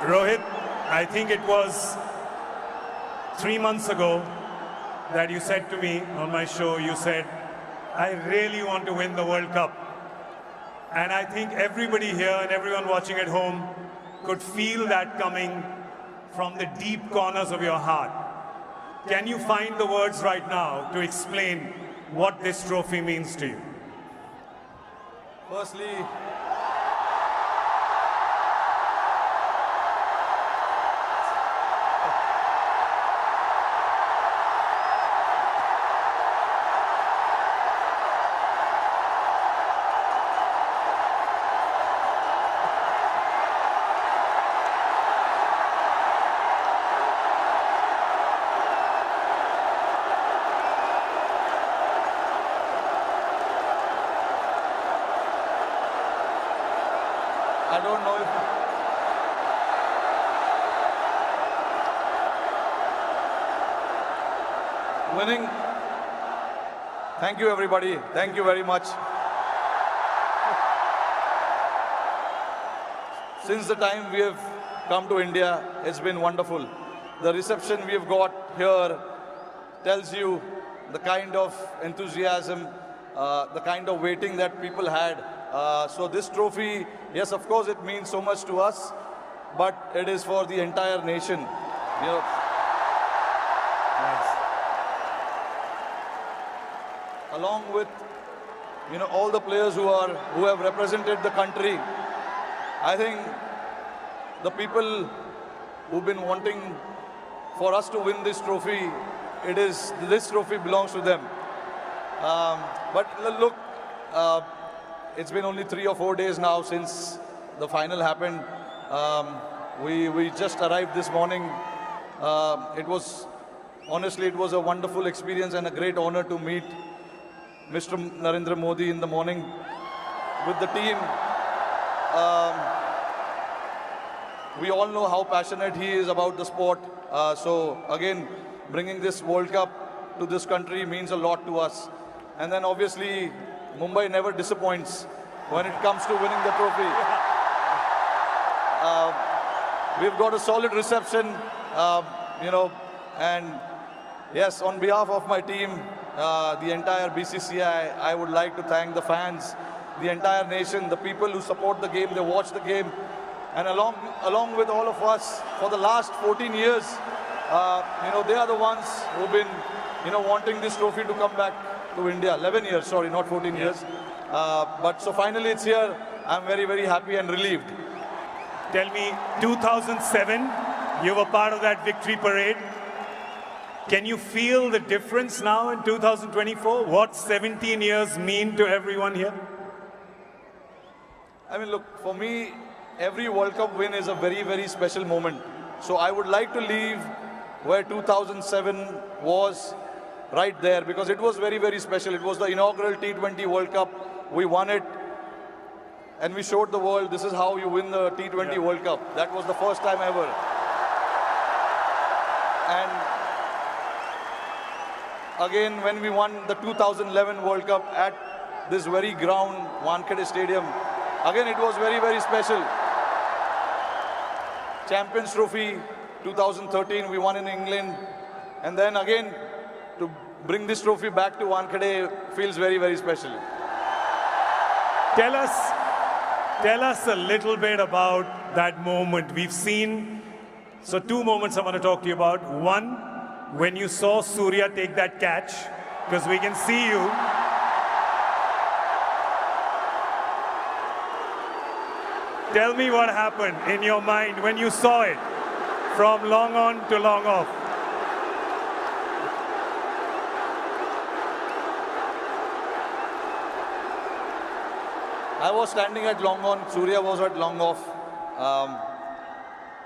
Rohit, I think it was 3 months ago that you said to me on my show, you said, I really want to win the World Cup. And I think everybody here and everyone watching at home could feel that coming from the deep corners of your heart. Can you find the words right now to explain what this trophy means to you? Firstly, I don't know if winning. Thank you, everybody. Thank you very much. Since the time we have come to India, it's been wonderful. The reception we have got here tells you the kind of enthusiasm, the kind of waiting that people had. So this trophy, yes, of course, it means so much to us, but it is for the entire nation. You know, Nice. along with all the players who have represented the country. I think the people who've been wanting for us to win this trophy, this trophy belongs to them. But look, it's been only 3 or 4 days now since the final happened. We just arrived this morning. Honestly, it was a wonderful experience and a great honor to meet Mr. Narendra Modi in the morning with the team. We all know how passionate he is about the sport. So again, bringing this World Cup to this country means a lot to us. And then obviously, Mumbai never disappoints when it comes to winning the trophy. We've got a solid reception, and yes, on behalf of my team, the entire BCCI, I would like to thank the fans, the entire nation, the people who support the game, they watch the game, and along with all of us for the last 14 years, they are the ones who've been, wanting this trophy to come back to India. 11 years, sorry, not 14 years. But so finally it's here. I'm very, very happy and relieved. Tell me, 2007, you were part of that victory parade. Can you feel the difference now in 2024? What 17 years mean to everyone here? I mean, look, for me, every World Cup win is a very, very special moment. So I would like to leave where 2007 was, right there, because it was very, very special. It was the inaugural T20 World Cup. We won it, and we showed the world this is how you win the T20 World Cup. That was the first time ever. And again, when we won the 2011 World Cup at this very ground, Wankhede Stadium, again, it was very, very special. Champions Trophy 2013, we won in England. And then again, to bring this trophy back to Wankhede feels very, very special. Tell us a little bit about that moment. We've seen, so 2 moments I want to talk to you about. One, when you saw Surya take that catch, because we can see you. Tell me what happened in your mind when you saw it from long on to long off. I was standing at long on, Surya was at long off.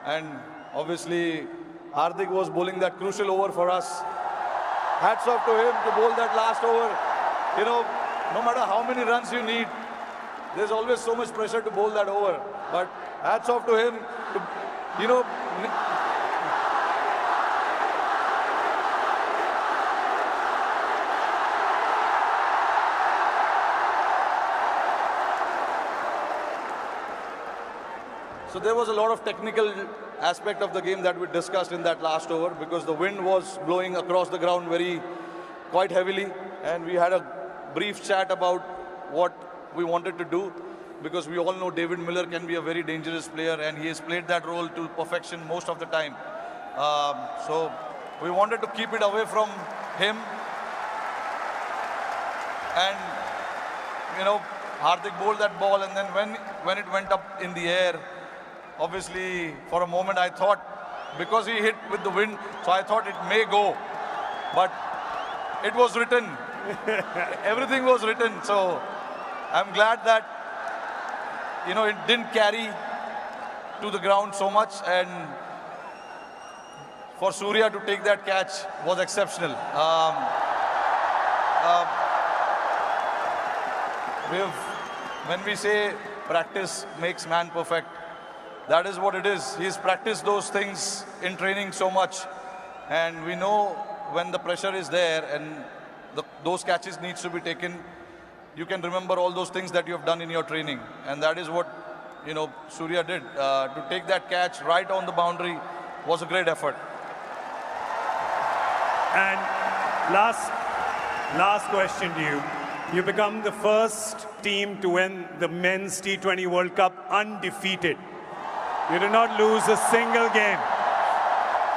And obviously, Hardik was bowling that crucial over for us. Hats off to him to bowl that last over. No matter how many runs you need, there's always so much pressure to bowl that over. But hats off to him to, So there was a lot of technical aspect of the game that we discussed in that last over, because the wind was blowing across the ground quite heavily, and we had a brief chat about what we wanted to do, because we all know David Miller can be a very dangerous player, and he has played that role to perfection most of the time. So we wanted to keep it away from him, and Hardik bowled that ball, and then when it went up in the air, obviously for a moment I thought, because he hit with the wind, so I thought it may go, but it was written. Everything was written, so I'm glad that it didn't carry to the ground so much, and for Surya to take that catch was exceptional. When we say practice makes man perfect, that is what it is. He's practiced those things in training so much, and we know when the pressure is there and those catches needs to be taken, you can remember all those things that you have done in your training, and that is what Surya did. To take that catch right on the boundary was a great effort. And last question to you. You become the first team to win the Men's T20 World Cup undefeated. You did not lose a single game.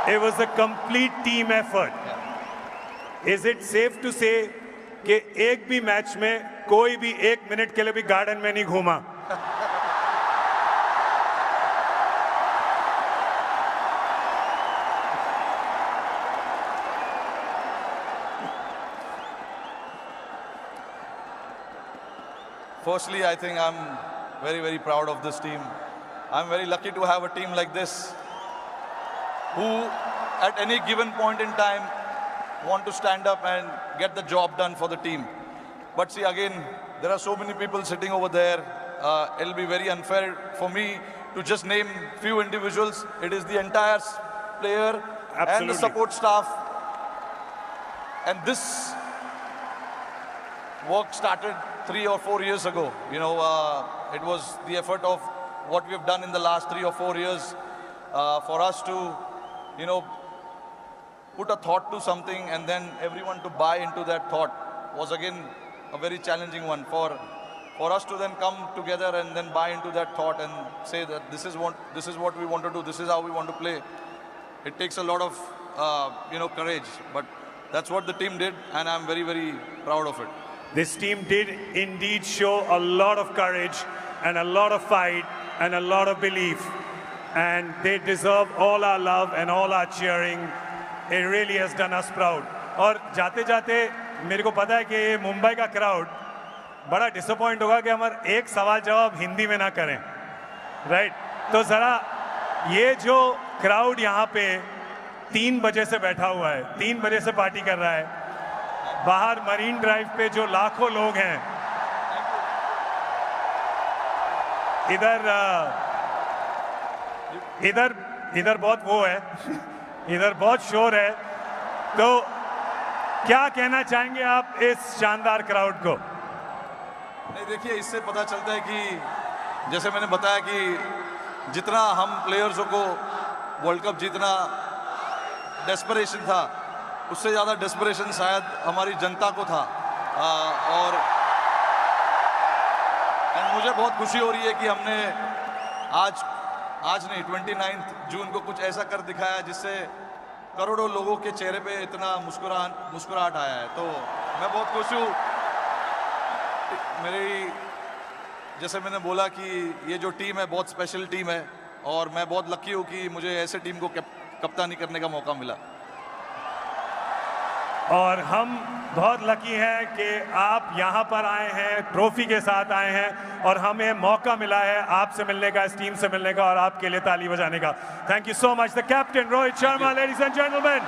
It was a complete team effort. Is it safe to say कि एक भी match में कोई भी 1 minute के लिए भी garden में नहीं घूमा? Firstly, I think I'm very, very proud of this team. I'm very lucky to have a team like this who, at any given point in time, want to stand up and get the job done for the team. But see, again, there are so many people sitting over there. It'll be very unfair for me to just name few individuals. It is the entire player and the support staff. And this work started 3 or 4 years ago. It was the effort of what we have done in the last 3 or 4 years for us to, put a thought to something, and then everyone to buy into that thought was again a very challenging one. For us to then come together and then buy into that thought and say that this is what we want to do, this is how we want to play. It takes a lot of courage, but that's what the team did, and I'm very, very proud of it. This team did indeed show a lot of courage and a lot of fight and a lot of belief, and they deserve all our love and all our cheering. It really has done us proud. और जाते-जाते मेरे को पता है कि ये मुंबई का crowd बड़ा disappoint होगा कि हमारे एक सवाल जवाब हिंदी में ना करें, राइट? तो ज़रा ये जो क्राउड यहाँ पे 3 बजे से बैठा हुआ है, 3 बजे से पार्टी कर रहा है, बाहर मरीन ड्राइव पे जो लाखों लोग हैं, इधर बहुत वो है, इधर बहुत शोर है, तो क्या कहना चाहेंगे आप इस शानदार क्राउड को? नहीं, देखिए, इससे पता चलता है कि जैसे मैंने बताया कि जितना हम प्लेयर्सों को वर्ल्ड कप जीतना डेस्परेशन था, उससे ज़्यादा डेस्परेशन शायद हमारी जनता को था। और मुझे बहुत खुशी हो रही है कि हमने आज नहीं 29 जून को कुछ ऐसा कर दिखाया जिससे करोड़ों लोगों के चेहरे पे इतना मुस्कुराहट आया है। तो मैं बहुत खुश हूँ। जैसे मैंने बोला कि ये जो टीम है बहुत स्पेशल टीम है, और मैं बहुत लकी हूँ कि मुझे ऐसे टीम को कप्तानी करने का मौका मिला। और हम बहुत लकी हैं कि आप यहाँ पर आए हैं, ट्रॉफी के साथ आए हैं, और हमें मौका मिला है आपसे मिलने का, इस टीम से मिलने का, और आपके लिए ताली बजाने का। Thank you so much the captain Rohit Sharma, ladies and gentleman.